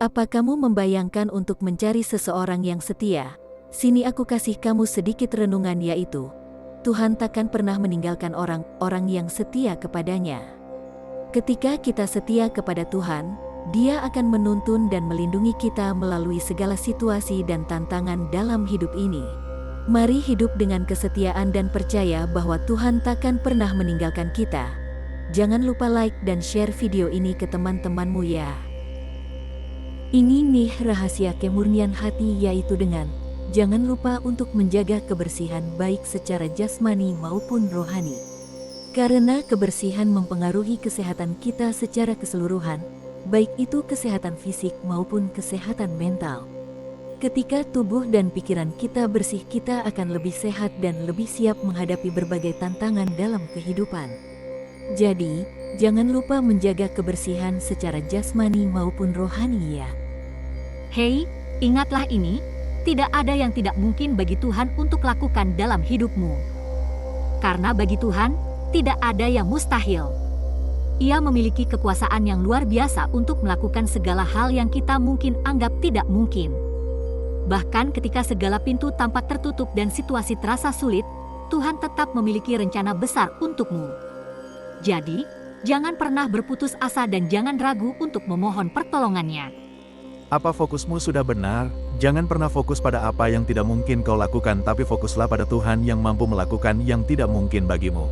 Apa kamu membayangkan untuk mencari seseorang yang setia? Sini aku kasih kamu sedikit renungan, yaitu Tuhan takkan pernah meninggalkan orang-orang yang setia kepadanya. Ketika kita setia kepada Tuhan, Dia akan menuntun dan melindungi kita melalui segala situasi dan tantangan dalam hidup ini. Mari hidup dengan kesetiaan dan percaya bahwa Tuhan takkan pernah meninggalkan kita. Jangan lupa like dan share video ini ke teman-temanmu ya. Ini nih rahasia kemurnian hati, yaitu dengan jangan lupa untuk menjaga kebersihan baik secara jasmani maupun rohani. Karena kebersihan mempengaruhi kesehatan kita secara keseluruhan, baik itu kesehatan fisik maupun kesehatan mental. Ketika tubuh dan pikiran kita bersih, kita akan lebih sehat dan lebih siap menghadapi berbagai tantangan dalam kehidupan. Jadi, jangan lupa menjaga kebersihan secara jasmani maupun rohani ya. Hei, ingatlah ini, tidak ada yang tidak mungkin bagi Tuhan untuk lakukan dalam hidupmu. Karena bagi Tuhan, tidak ada yang mustahil. Ia memiliki kekuasaan yang luar biasa untuk melakukan segala hal yang kita mungkin anggap tidak mungkin. Bahkan ketika segala pintu tampak tertutup dan situasi terasa sulit, Tuhan tetap memiliki rencana besar untukmu. Jadi, jangan pernah berputus asa dan jangan ragu untuk memohon pertolongannya. Apa fokusmu sudah benar? Jangan pernah fokus pada apa yang tidak mungkin kau lakukan, tapi fokuslah pada Tuhan yang mampu melakukan yang tidak mungkin bagimu.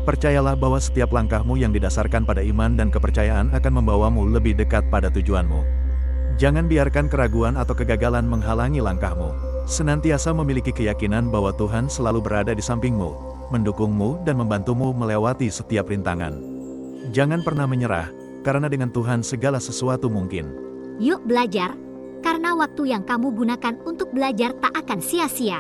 Percayalah bahwa setiap langkahmu yang didasarkan pada iman dan kepercayaan akan membawamu lebih dekat pada tujuanmu. Jangan biarkan keraguan atau kegagalan menghalangi langkahmu. Senantiasa memiliki keyakinan bahwa Tuhan selalu berada di sampingmu, mendukungmu dan membantumu melewati setiap rintangan. Jangan pernah menyerah, karena dengan Tuhan segala sesuatu mungkin. Yuk belajar, karena waktu yang kamu gunakan untuk belajar tak akan sia-sia.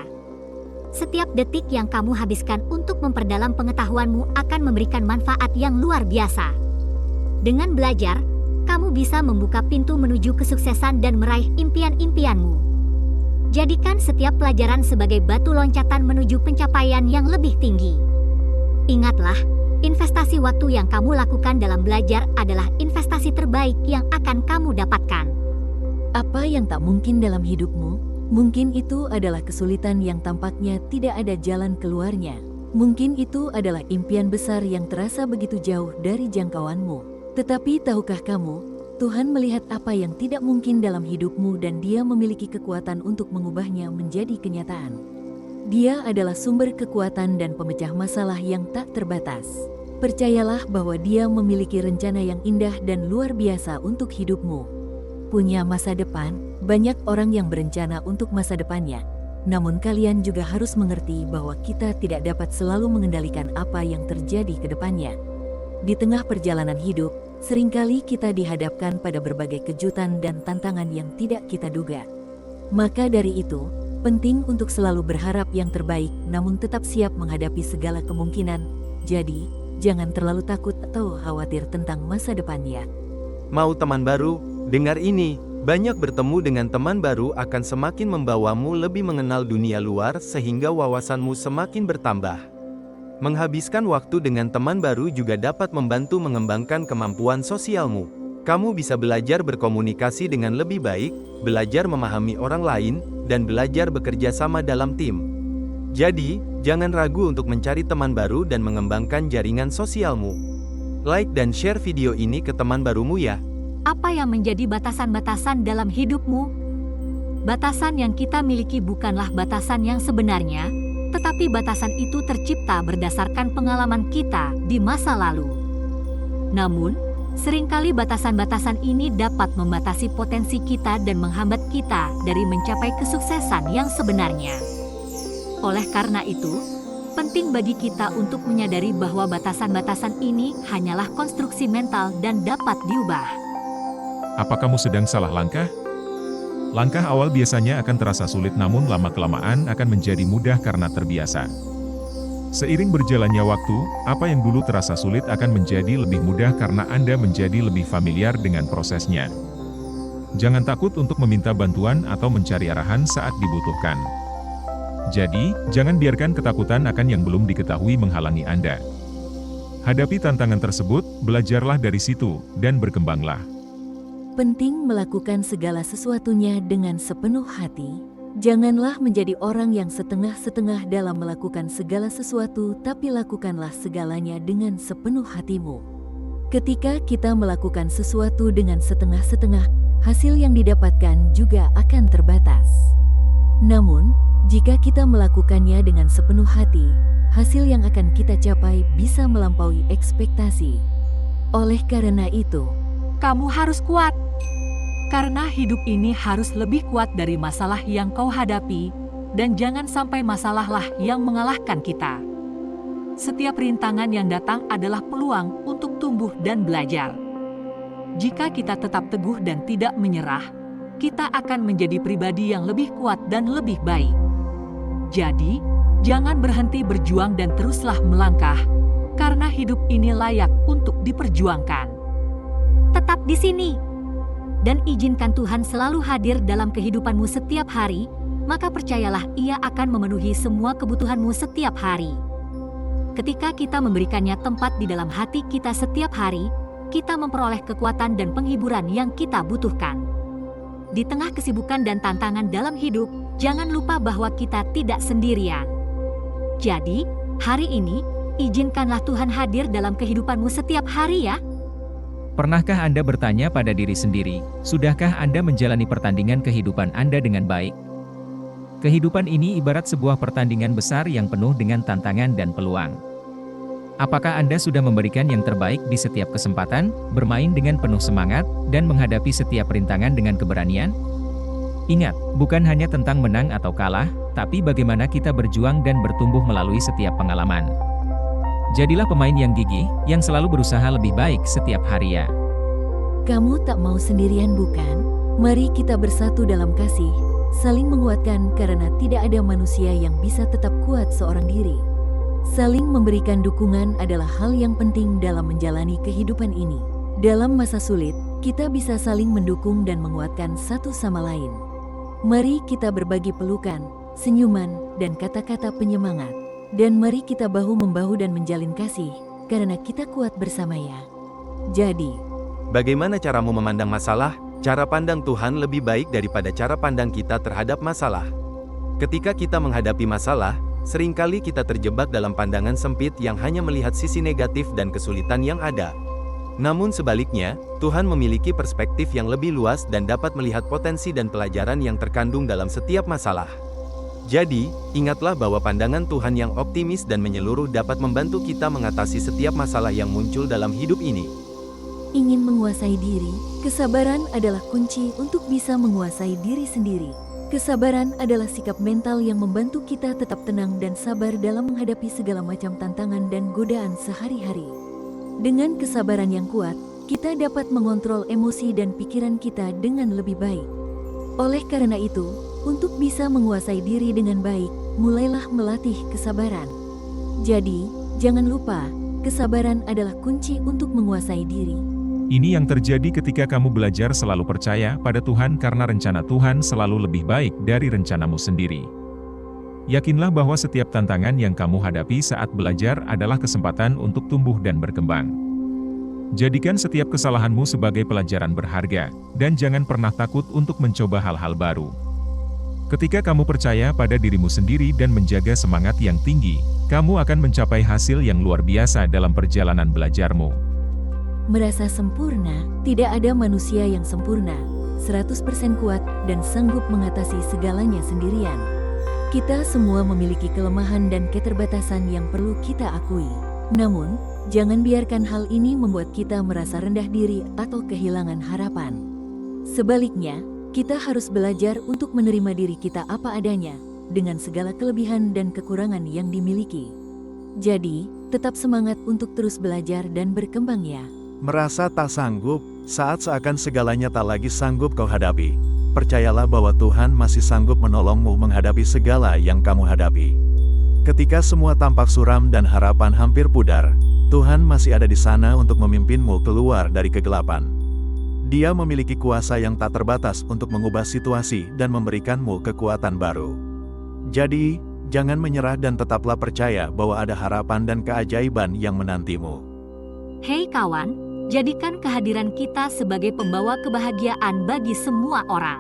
Setiap detik yang kamu habiskan untuk memperdalam pengetahuanmu akan memberikan manfaat yang luar biasa. Dengan belajar, kamu bisa membuka pintu menuju kesuksesan dan meraih impian-impianmu. Jadikan setiap pelajaran sebagai batu loncatan menuju pencapaian yang lebih tinggi. Ingatlah, investasi waktu yang kamu lakukan dalam belajar adalah investasi terbaik yang akan kamu dapatkan. Apa yang tak mungkin dalam hidupmu? Mungkin itu adalah kesulitan yang tampaknya tidak ada jalan keluarnya. Mungkin itu adalah impian besar yang terasa begitu jauh dari jangkauanmu. Tetapi tahukah kamu, Tuhan melihat apa yang tidak mungkin dalam hidupmu dan Dia memiliki kekuatan untuk mengubahnya menjadi kenyataan. Dia adalah sumber kekuatan dan pemecah masalah yang tak terbatas. Percayalah bahwa Dia memiliki rencana yang indah dan luar biasa untuk hidupmu. Punya masa depan, banyak orang yang berencana untuk masa depannya. Namun kalian juga harus mengerti bahwa kita tidak dapat selalu mengendalikan apa yang terjadi ke depannya. Di tengah perjalanan hidup, seringkali kita dihadapkan pada berbagai kejutan dan tantangan yang tidak kita duga. Maka dari itu, penting untuk selalu berharap yang terbaik namun tetap siap menghadapi segala kemungkinan. Jadi, jangan terlalu takut atau khawatir tentang masa depannya. Mau teman baru? Dengar ini, banyak bertemu dengan teman baru akan semakin membawamu lebih mengenal dunia luar sehingga wawasanmu semakin bertambah. Menghabiskan waktu dengan teman baru juga dapat membantu mengembangkan kemampuan sosialmu. Kamu bisa belajar berkomunikasi dengan lebih baik, belajar memahami orang lain, dan belajar bekerja sama dalam tim. Jadi, jangan ragu untuk mencari teman baru dan mengembangkan jaringan sosialmu. Like dan share video ini ke teman barumu ya. Apa yang menjadi batasan-batasan dalam hidupmu? Batasan yang kita miliki bukanlah batasan yang sebenarnya, tetapi batasan itu tercipta berdasarkan pengalaman kita di masa lalu. Namun, seringkali batasan-batasan ini dapat membatasi potensi kita dan menghambat kita dari mencapai kesuksesan yang sebenarnya. Oleh karena itu, penting bagi kita untuk menyadari bahwa batasan-batasan ini hanyalah konstruksi mental dan dapat diubah. Apa kamu sedang salah langkah? Langkah awal biasanya akan terasa sulit, namun lama-kelamaan akan menjadi mudah karena terbiasa. Seiring berjalannya waktu, apa yang dulu terasa sulit akan menjadi lebih mudah karena Anda menjadi lebih familiar dengan prosesnya. Jangan takut untuk meminta bantuan atau mencari arahan saat dibutuhkan. Jadi, jangan biarkan ketakutan akan yang belum diketahui menghalangi Anda. Hadapi tantangan tersebut, belajarlah dari situ, dan berkembanglah. Penting melakukan segala sesuatunya dengan sepenuh hati. Janganlah menjadi orang yang setengah-setengah dalam melakukan segala sesuatu, tapi lakukanlah segalanya dengan sepenuh hatimu. Ketika kita melakukan sesuatu dengan setengah-setengah, hasil yang didapatkan juga akan terbatas. Namun, jika kita melakukannya dengan sepenuh hati, hasil yang akan kita capai bisa melampaui ekspektasi. Oleh karena itu, Kamu harus kuat. Karena hidup ini harus lebih kuat dari masalah yang kau hadapi, dan jangan sampai masalahlah yang mengalahkan kita. Setiap rintangan yang datang adalah peluang untuk tumbuh dan belajar. Jika kita tetap teguh dan tidak menyerah, kita akan menjadi pribadi yang lebih kuat dan lebih baik. Jadi, jangan berhenti berjuang dan teruslah melangkah, karena hidup ini layak untuk diperjuangkan. Tetap di sini. Dan izinkan Tuhan selalu hadir dalam kehidupanmu setiap hari, maka percayalah Ia akan memenuhi semua kebutuhanmu setiap hari. Ketika kita memberikannya tempat di dalam hati kita setiap hari, kita memperoleh kekuatan dan penghiburan yang kita butuhkan. Di tengah kesibukan dan tantangan dalam hidup, jangan lupa bahwa kita tidak sendirian. Jadi, hari ini, izinkanlah Tuhan hadir dalam kehidupanmu setiap hari ya. Pernahkah Anda bertanya pada diri sendiri, sudahkah Anda menjalani pertandingan kehidupan Anda dengan baik? Kehidupan ini ibarat sebuah pertandingan besar yang penuh dengan tantangan dan peluang. Apakah Anda sudah memberikan yang terbaik di setiap kesempatan, bermain dengan penuh semangat, dan menghadapi setiap rintangan dengan keberanian? Ingat, bukan hanya tentang menang atau kalah, tapi bagaimana kita berjuang dan bertumbuh melalui setiap pengalaman. Jadilah pemain yang gigih, yang selalu berusaha lebih baik setiap hari ya. kamu tak mau sendirian bukan? Mari kita bersatu dalam kasih, saling menguatkan karena tidak ada manusia yang bisa tetap kuat seorang diri. Saling memberikan dukungan adalah hal yang penting dalam menjalani kehidupan ini. Dalam masa sulit, kita bisa saling mendukung dan menguatkan satu sama lain. Mari kita berbagi pelukan, senyuman, dan kata-kata penyemangat. Dan mari kita bahu-membahu dan menjalin kasih, karena kita kuat bersama ya. Jadi, Bagaimana caramu memandang masalah? Cara pandang Tuhan lebih baik daripada cara pandang kita terhadap masalah. Ketika kita menghadapi masalah, seringkali kita terjebak dalam pandangan sempit yang hanya melihat sisi negatif dan kesulitan yang ada. Namun sebaliknya, Tuhan memiliki perspektif yang lebih luas dan dapat melihat potensi dan pelajaran yang terkandung dalam setiap masalah. Jadi, ingatlah bahwa pandangan Tuhan yang optimis dan menyeluruh dapat membantu kita mengatasi setiap masalah yang muncul dalam hidup ini. ingin menguasai diri, kesabaran adalah kunci untuk bisa menguasai diri sendiri. Kesabaran adalah sikap mental yang membantu kita tetap tenang dan sabar dalam menghadapi segala macam tantangan dan godaan sehari-hari. Dengan kesabaran yang kuat, kita dapat mengontrol emosi dan pikiran kita dengan lebih baik. Oleh karena itu, untuk bisa menguasai diri dengan baik, mulailah melatih kesabaran. Jadi, jangan lupa, kesabaran adalah kunci untuk menguasai diri. Ini yang terjadi ketika kamu belajar selalu percaya pada Tuhan karena rencana Tuhan selalu lebih baik dari rencanamu sendiri. Yakinlah bahwa setiap tantangan yang kamu hadapi saat belajar adalah kesempatan untuk tumbuh dan berkembang. Jadikan setiap kesalahanmu sebagai pelajaran berharga, dan jangan pernah takut untuk mencoba hal-hal baru. Ketika kamu percaya pada dirimu sendiri dan menjaga semangat yang tinggi, kamu akan mencapai hasil yang luar biasa dalam perjalanan belajarmu. Merasa sempurna, tidak ada manusia yang sempurna, 100% kuat dan sanggup mengatasi segalanya sendirian. Kita semua memiliki kelemahan dan keterbatasan yang perlu kita akui. Namun, jangan biarkan hal ini membuat kita merasa rendah diri atau kehilangan harapan. Sebaliknya, kita harus belajar untuk menerima diri kita apa adanya, dengan segala kelebihan dan kekurangan yang dimiliki. Jadi, tetap semangat untuk terus belajar dan berkembang ya. Merasa tak sanggup, saat seakan segalanya tak lagi sanggup kau hadapi. Percayalah bahwa Tuhan masih sanggup menolongmu menghadapi segala yang kamu hadapi. Ketika semua tampak suram dan harapan hampir pudar, Tuhan masih ada di sana untuk memimpinmu keluar dari kegelapan. Dia memiliki kuasa yang tak terbatas untuk mengubah situasi dan memberikanmu kekuatan baru. Jadi, jangan menyerah dan tetaplah percaya bahwa ada harapan dan keajaiban yang menantimu. Hei kawan, Jadikan kehadiran kita sebagai pembawa kebahagiaan bagi semua orang.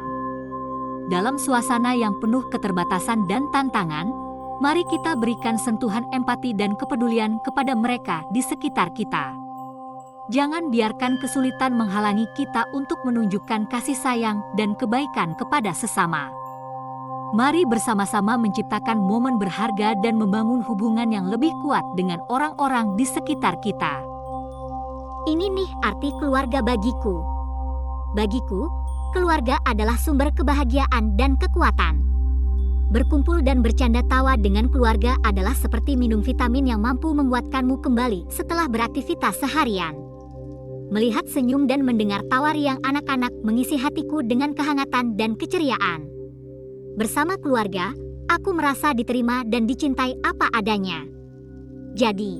Dalam suasana yang penuh keterbatasan dan tantangan, mari kita berikan sentuhan empati dan kepedulian kepada mereka di sekitar kita. Jangan biarkan kesulitan menghalangi kita untuk menunjukkan kasih sayang dan kebaikan kepada sesama. Mari bersama-sama menciptakan momen berharga dan membangun hubungan yang lebih kuat dengan orang-orang di sekitar kita. Ini nih arti keluarga bagiku. Bagiku, keluarga adalah sumber kebahagiaan dan kekuatan. Berkumpul dan bercanda tawa dengan keluarga adalah seperti minum vitamin yang mampu menguatkanmu kembali setelah beraktivitas seharian. Melihat senyum dan mendengar tawa riang anak-anak mengisi hatiku dengan kehangatan dan keceriaan. Bersama keluarga, aku merasa diterima dan dicintai apa adanya. Jadi,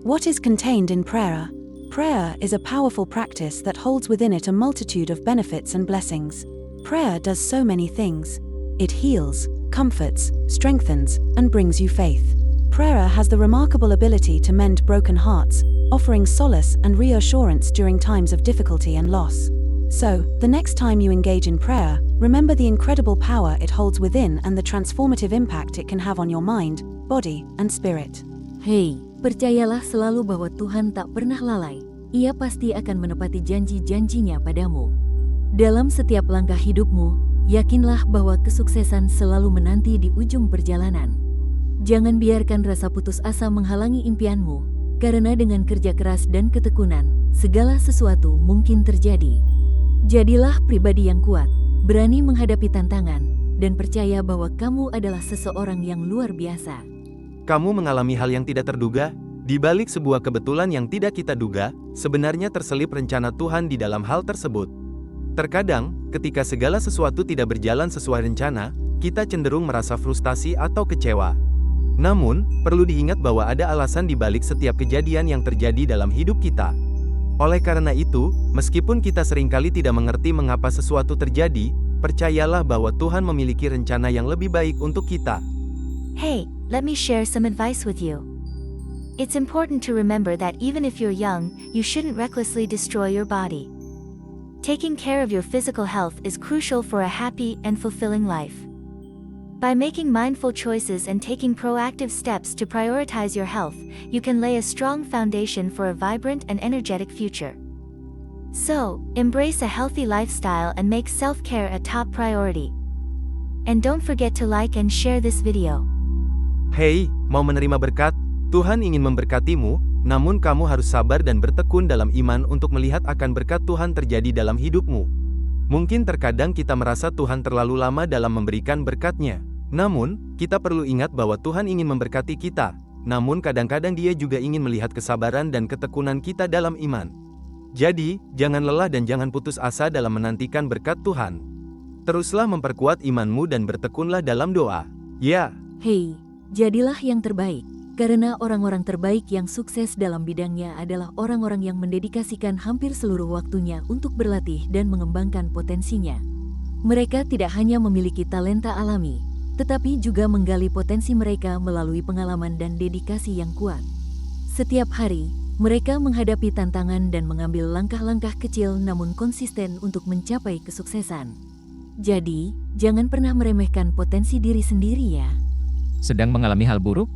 what is contained in prayer? Prayer is a powerful practice that holds within it a multitude of benefits and blessings. Prayer does so many things. It heals, comforts, strengthens, and brings you faith. Prayer has the remarkable ability to mend broken hearts, offering solace and reassurance during times of difficulty and loss. So, the next time you engage in prayer, remember the incredible power it holds within and the transformative impact it can have on your mind, body, and spirit. Hei, percayalah selalu bahwa Tuhan tak pernah lalai. Ia pasti akan menepati janji-janjinya padamu. Dalam setiap langkah hidupmu, yakinlah bahwa kesuksesan selalu menanti di ujung perjalanan. Jangan biarkan rasa putus asa menghalangi impianmu, karena dengan kerja keras dan ketekunan, segala sesuatu mungkin terjadi. Jadilah pribadi yang kuat, berani menghadapi tantangan, dan percaya bahwa kamu adalah seseorang yang luar biasa. Kamu mengalami hal yang tidak terduga? Di balik sebuah kebetulan yang tidak kita duga, sebenarnya terselip rencana Tuhan di dalam hal tersebut. Terkadang, ketika segala sesuatu tidak berjalan sesuai rencana, kita cenderung merasa frustasi atau kecewa. Namun, perlu diingat bahwa ada alasan di balik setiap kejadian yang terjadi dalam hidup kita. Oleh karena itu, meskipun kita seringkali tidak mengerti mengapa sesuatu terjadi, percayalah bahwa Tuhan memiliki rencana yang lebih baik untuk kita. Hey, let me share some advice with you. It's important to remember that even if you're young, you shouldn't recklessly destroy your body. Taking care of your physical health is crucial for a happy and fulfilling life. By making mindful choices and taking proactive steps to prioritize your health, you can lay a strong foundation for a vibrant and energetic future. So, embrace a healthy lifestyle and make self-care a top priority. And don't forget to like and share this video. Hey, mau menerima berkat? Tuhan ingin memberkatimu, namun kamu harus sabar dan bertekun dalam iman untuk melihat akan berkat Tuhan terjadi dalam hidupmu. Mungkin terkadang kita merasa Tuhan terlalu lama dalam memberikan berkat-Nya. Namun, kita perlu ingat bahwa Tuhan ingin memberkati kita. Namun kadang-kadang Dia juga ingin melihat kesabaran dan ketekunan kita dalam iman. Jadi, jangan lelah dan jangan putus asa dalam menantikan berkat Tuhan. Teruslah memperkuat imanmu dan bertekunlah dalam doa. Ya. Hei, jadilah yang terbaik. Karena orang-orang terbaik yang sukses dalam bidangnya adalah orang-orang yang mendedikasikan hampir seluruh waktunya untuk berlatih dan mengembangkan potensinya. Mereka tidak hanya memiliki talenta alami, tetapi juga menggali potensi mereka melalui pengalaman dan dedikasi yang kuat. Setiap hari, mereka menghadapi tantangan dan mengambil langkah-langkah kecil namun konsisten untuk mencapai kesuksesan. Jadi, jangan pernah meremehkan potensi diri sendiri ya. Sedang mengalami hal buruk?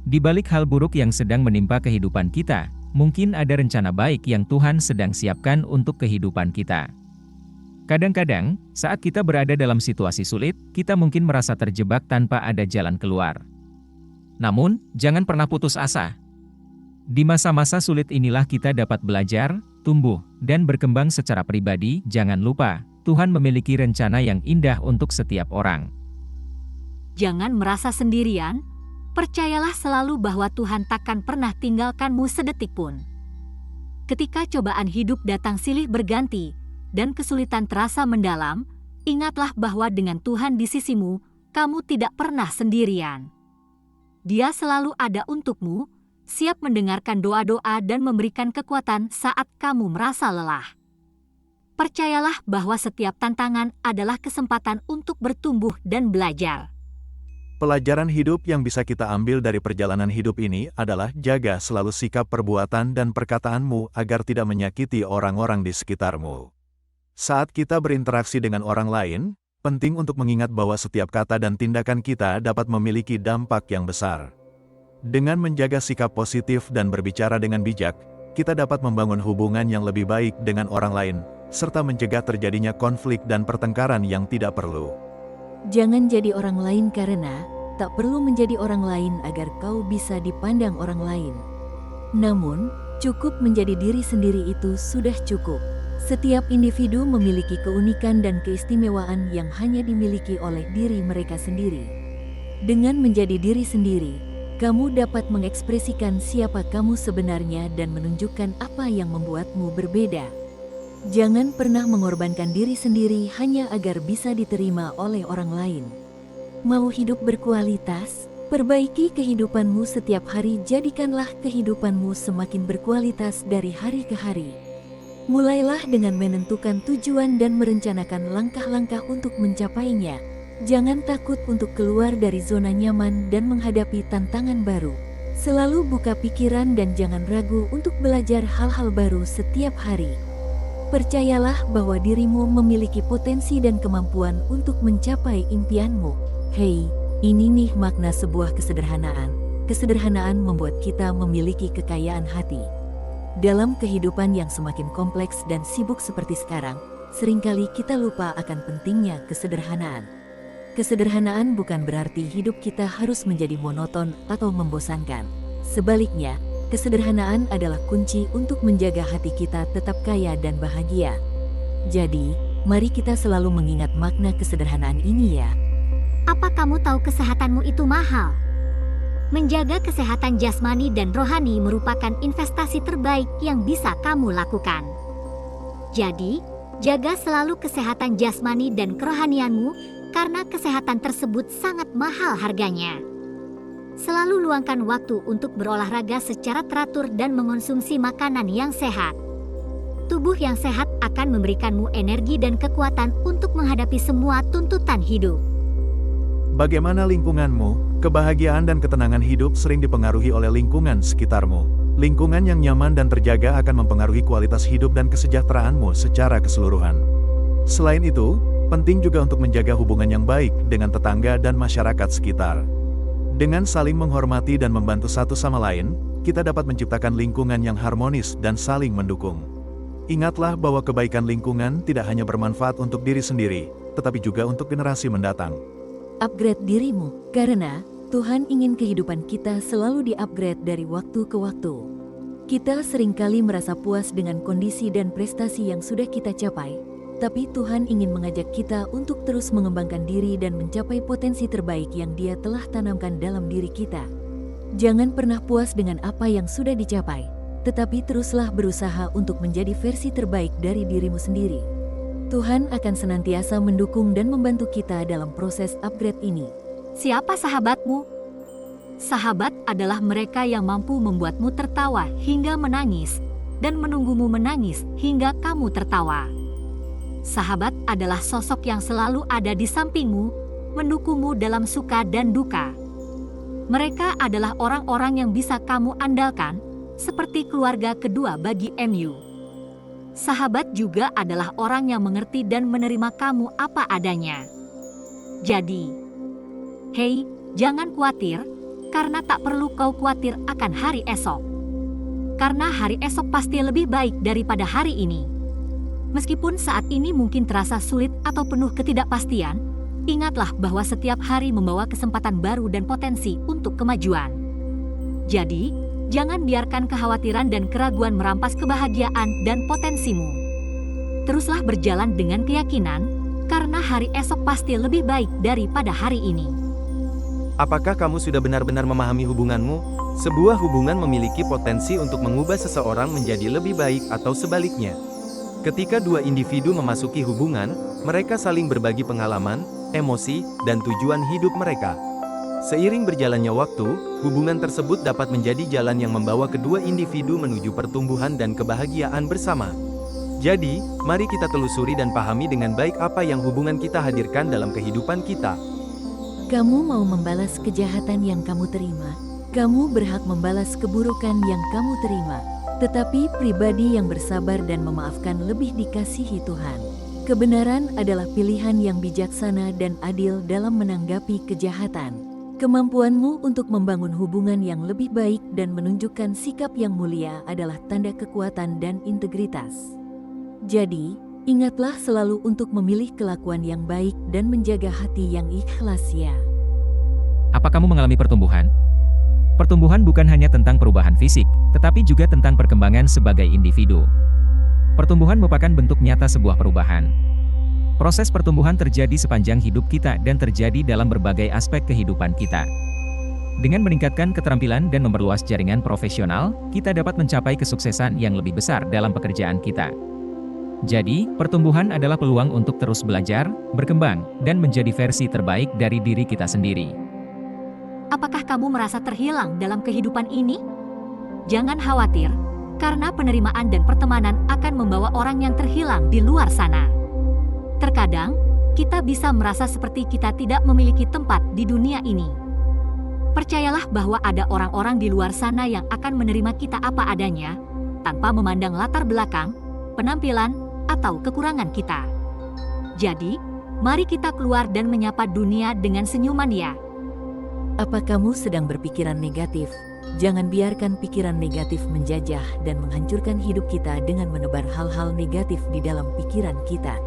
Di balik hal buruk yang sedang menimpa kehidupan kita, mungkin ada rencana baik yang Tuhan sedang siapkan untuk kehidupan kita. Kadang-kadang, saat kita berada dalam situasi sulit, kita mungkin merasa terjebak tanpa ada jalan keluar. Namun, jangan pernah putus asa. Di masa-masa sulit inilah kita dapat belajar, tumbuh, dan berkembang secara pribadi. Jangan lupa, Tuhan memiliki rencana yang indah untuk setiap orang. Jangan merasa sendirian. Percayalah selalu bahwa Tuhan takkan pernah tinggalkanmu sedetik pun. Ketika cobaan hidup datang silih berganti, dan kesulitan terasa mendalam, ingatlah bahwa dengan Tuhan di sisimu, kamu tidak pernah sendirian. Dia selalu ada untukmu, siap mendengarkan doa-doa dan memberikan kekuatan saat kamu merasa lelah. Percayalah bahwa setiap tantangan adalah kesempatan untuk bertumbuh dan belajar. Pelajaran hidup yang bisa kita ambil dari perjalanan hidup ini adalah jaga selalu sikap perbuatan dan perkataanmu agar tidak menyakiti orang-orang di sekitarmu. Saat kita berinteraksi dengan orang lain, penting untuk mengingat bahwa setiap kata dan tindakan kita dapat memiliki dampak yang besar. Dengan menjaga sikap positif dan berbicara dengan bijak, kita dapat membangun hubungan yang lebih baik dengan orang lain, serta mencegah terjadinya konflik dan pertengkaran yang tidak perlu. Jangan jadi orang lain karena tak perlu menjadi orang lain agar kau bisa dipandang orang lain. Namun, cukup menjadi diri sendiri itu sudah cukup. Setiap individu memiliki keunikan dan keistimewaan yang hanya dimiliki oleh diri mereka sendiri. Dengan menjadi diri sendiri, kamu dapat mengekspresikan siapa kamu sebenarnya dan menunjukkan apa yang membuatmu berbeda. Jangan pernah mengorbankan diri sendiri hanya agar bisa diterima oleh orang lain. Mau hidup berkualitas? Perbaiki kehidupanmu setiap hari, jadikanlah kehidupanmu semakin berkualitas dari hari ke hari. Mulailah dengan menentukan tujuan dan merencanakan langkah-langkah untuk mencapainya. Jangan takut untuk keluar dari zona nyaman dan menghadapi tantangan baru. Selalu buka pikiran dan jangan ragu untuk belajar hal-hal baru setiap hari. Percayalah bahwa dirimu memiliki potensi dan kemampuan untuk mencapai impianmu. Hei, ini nih makna sebuah kesederhanaan. Kesederhanaan membuat kita memiliki kekayaan hati. Dalam kehidupan yang semakin kompleks dan sibuk seperti sekarang, seringkali kita lupa akan pentingnya kesederhanaan. Kesederhanaan bukan berarti hidup kita harus menjadi monoton atau membosankan. Sebaliknya, kesederhanaan adalah kunci untuk menjaga hati kita tetap kaya dan bahagia. Jadi, mari kita selalu mengingat makna kesederhanaan ini ya. Apa kamu tahu kesehatanmu itu mahal? Menjaga kesehatan jasmani dan rohani merupakan investasi terbaik yang bisa kamu lakukan. Jadi, jaga selalu kesehatan jasmani dan kerohanianmu karena kesehatan tersebut sangat mahal harganya. Selalu luangkan waktu untuk berolahraga secara teratur dan mengonsumsi makanan yang sehat. Tubuh yang sehat akan memberikanmu energi dan kekuatan untuk menghadapi semua tuntutan hidup. Bagaimana lingkunganmu? Kebahagiaan dan ketenangan hidup sering dipengaruhi oleh lingkungan sekitarmu. Lingkungan yang nyaman dan terjaga akan mempengaruhi kualitas hidup dan kesejahteraanmu secara keseluruhan. Selain itu, penting juga untuk menjaga hubungan yang baik dengan tetangga dan masyarakat sekitar. Dengan saling menghormati dan membantu satu sama lain, kita dapat menciptakan lingkungan yang harmonis dan saling mendukung. Ingatlah bahwa kebaikan lingkungan tidak hanya bermanfaat untuk diri sendiri, tetapi juga untuk generasi mendatang. Upgrade dirimu, karena Tuhan ingin kehidupan kita selalu di-upgrade dari waktu ke waktu. Kita seringkali merasa puas dengan kondisi dan prestasi yang sudah kita capai, tapi Tuhan ingin mengajak kita untuk terus mengembangkan diri dan mencapai potensi terbaik yang Dia telah tanamkan dalam diri kita. Jangan pernah puas dengan apa yang sudah dicapai, tetapi teruslah berusaha untuk menjadi versi terbaik dari dirimu sendiri. Tuhan akan senantiasa mendukung dan membantu kita dalam proses upgrade ini. Siapa sahabatmu? Sahabat adalah mereka yang mampu membuatmu tertawa hingga menangis, dan menunggumu menangis hingga kamu tertawa. Sahabat adalah sosok yang selalu ada di sampingmu, mendukungmu dalam suka dan duka. Mereka adalah orang-orang yang bisa kamu andalkan, seperti keluarga kedua bagi MU. Sahabat juga adalah orang yang mengerti dan menerima kamu apa adanya. Jadi, hei, jangan khawatir, karena tak perlu kau khawatir akan hari esok. Karena hari esok pasti lebih baik daripada hari ini. Meskipun saat ini mungkin terasa sulit atau penuh ketidakpastian, ingatlah bahwa setiap hari membawa kesempatan baru dan potensi untuk kemajuan. Jadi, jangan biarkan kekhawatiran dan keraguan merampas kebahagiaan dan potensimu. Teruslah berjalan dengan keyakinan, karena hari esok pasti lebih baik daripada hari ini. Apakah kamu sudah benar-benar memahami hubunganmu? Sebuah hubungan memiliki potensi untuk mengubah seseorang menjadi lebih baik atau sebaliknya. Ketika dua individu memasuki hubungan, mereka saling berbagi pengalaman, emosi, dan tujuan hidup mereka. Seiring berjalannya waktu, hubungan tersebut dapat menjadi jalan yang membawa kedua individu menuju pertumbuhan dan kebahagiaan bersama. Jadi, mari kita telusuri dan pahami dengan baik apa yang hubungan kita hadirkan dalam kehidupan kita. Kamu mau membalas kejahatan yang kamu terima. Kamu berhak membalas keburukan yang kamu terima. Tetapi pribadi yang bersabar dan memaafkan lebih dikasihi Tuhan. Kebenaran adalah pilihan yang bijaksana dan adil dalam menanggapi kejahatan. Kemampuanmu untuk membangun hubungan yang lebih baik dan menunjukkan sikap yang mulia adalah tanda kekuatan dan integritas. Jadi, ingatlah selalu untuk memilih kelakuan yang baik dan menjaga hati yang ikhlas ya. Apa kamu mengalami pertumbuhan? Pertumbuhan bukan hanya tentang perubahan fisik, tetapi juga tentang perkembangan sebagai individu. Pertumbuhan merupakan bentuk nyata sebuah perubahan. Proses pertumbuhan terjadi sepanjang hidup kita dan terjadi dalam berbagai aspek kehidupan kita. Dengan meningkatkan keterampilan dan memperluas jaringan profesional, kita dapat mencapai kesuksesan yang lebih besar dalam pekerjaan kita. Jadi, pertumbuhan adalah peluang untuk terus belajar, berkembang, dan menjadi versi terbaik dari diri kita sendiri. Apakah kamu merasa terhilang dalam kehidupan ini? Jangan khawatir, karena penerimaan dan pertemanan akan membawa orang yang terhilang di luar sana. Terkadang, kita bisa merasa seperti kita tidak memiliki tempat di dunia ini. Percayalah bahwa ada orang-orang di luar sana yang akan menerima kita apa adanya, tanpa memandang latar belakang, penampilan, atau kekurangan kita. Jadi, mari kita keluar dan menyapa dunia dengan senyuman ya. Apa kamu sedang berpikiran negatif? Jangan biarkan pikiran negatif menjajah dan menghancurkan hidup kita dengan menebar hal-hal negatif di dalam pikiran kita.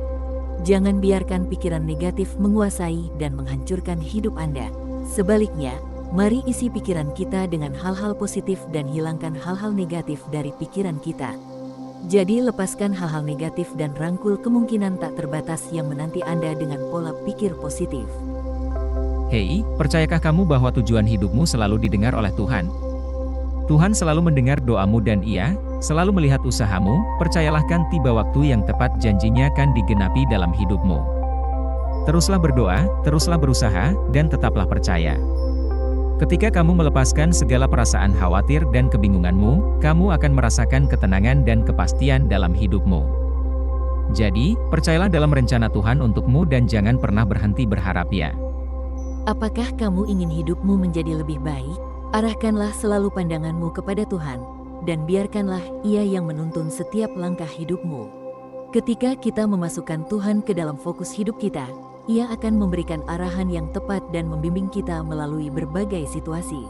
Jangan biarkan pikiran negatif menguasai dan menghancurkan hidup Anda. Sebaliknya, mari isi pikiran kita dengan hal-hal positif dan hilangkan hal-hal negatif dari pikiran kita. Jadi lepaskan hal-hal negatif dan rangkul kemungkinan tak terbatas yang menanti Anda dengan pola pikir positif. Hei, percayakah kamu bahwa tujuan hidupmu selalu didengar oleh Tuhan? Tuhan selalu mendengar doamu dan Ia selalu melihat usahamu. Percayalah kan tiba waktu yang tepat janjinya akan digenapi dalam hidupmu. Teruslah berdoa, teruslah berusaha, dan tetaplah percaya. Ketika kamu melepaskan segala perasaan khawatir dan kebingunganmu, kamu akan merasakan ketenangan dan kepastian dalam hidupmu. Jadi, percayalah dalam rencana Tuhan untukmu dan jangan pernah berhenti berharap ya. Apakah kamu ingin hidupmu menjadi lebih baik? Arahkanlah selalu pandanganmu kepada Tuhan, dan biarkanlah Ia yang menuntun setiap langkah hidupmu. Ketika kita memasukkan Tuhan ke dalam fokus hidup kita, Ia akan memberikan arahan yang tepat dan membimbing kita melalui berbagai situasi.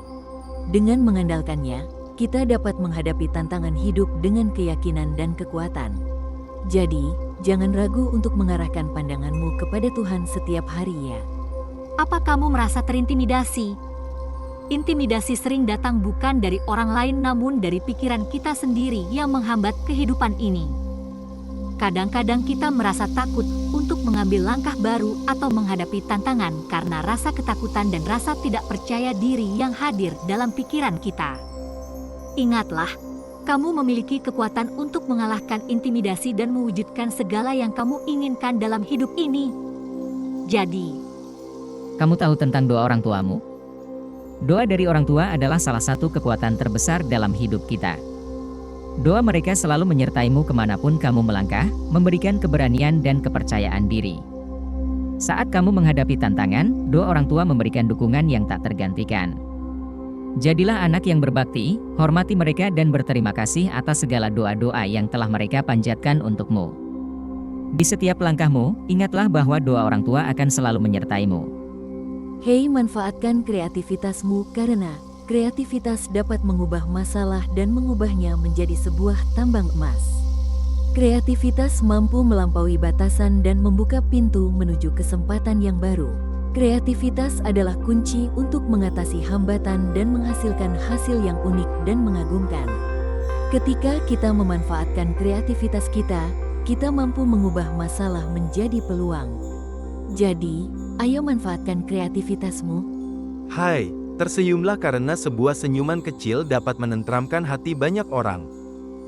Dengan mengandalkannya, kita dapat menghadapi tantangan hidup dengan keyakinan dan kekuatan. Jadi, jangan ragu untuk mengarahkan pandanganmu kepada Tuhan setiap hari ya. Apa kamu merasa terintimidasi? Intimidasi sering datang bukan dari orang lain namun dari pikiran kita sendiri yang menghambat kehidupan ini. Kadang-kadang kita merasa takut untuk mengambil langkah baru atau menghadapi tantangan karena rasa ketakutan dan rasa tidak percaya diri yang hadir dalam pikiran kita. Ingatlah, kamu memiliki kekuatan untuk mengalahkan intimidasi dan mewujudkan segala yang kamu inginkan dalam hidup ini. Jadi, kamu tahu tentang doa orang tuamu? Doa dari orang tua adalah salah satu kekuatan terbesar dalam hidup kita. Doa mereka selalu menyertaimu kemanapun kamu melangkah, memberikan keberanian dan kepercayaan diri. Saat kamu menghadapi tantangan, doa orang tua memberikan dukungan yang tak tergantikan. Jadilah anak yang berbakti, hormati mereka dan berterima kasih atas segala doa-doa yang telah mereka panjatkan untukmu. Di setiap langkahmu, ingatlah bahwa doa orang tua akan selalu menyertaimu. Hei, manfaatkan kreativitasmu karena kreativitas dapat mengubah masalah dan mengubahnya menjadi sebuah tambang emas. Kreativitas mampu melampaui batasan dan membuka pintu menuju kesempatan yang baru. Kreativitas adalah kunci untuk mengatasi hambatan dan menghasilkan hasil yang unik dan mengagumkan. Ketika kita memanfaatkan kreativitas kita mampu mengubah masalah menjadi peluang. Jadi, ayo manfaatkan kreativitasmu. Hai, tersenyumlah karena sebuah senyuman kecil dapat menenteramkan hati banyak orang.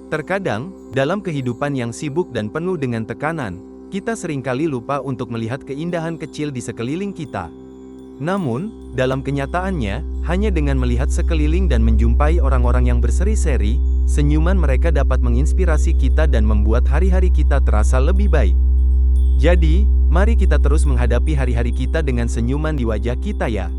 Terkadang, dalam kehidupan yang sibuk dan penuh dengan tekanan, kita seringkali lupa untuk melihat keindahan kecil di sekeliling kita. Namun, dalam kenyataannya, hanya dengan melihat sekeliling dan menjumpai orang-orang yang berseri-seri, senyuman mereka dapat menginspirasi kita dan membuat hari-hari kita terasa lebih baik. Jadi, Mari kita terus menghadapi hari-hari kita dengan senyuman di wajah kita ya.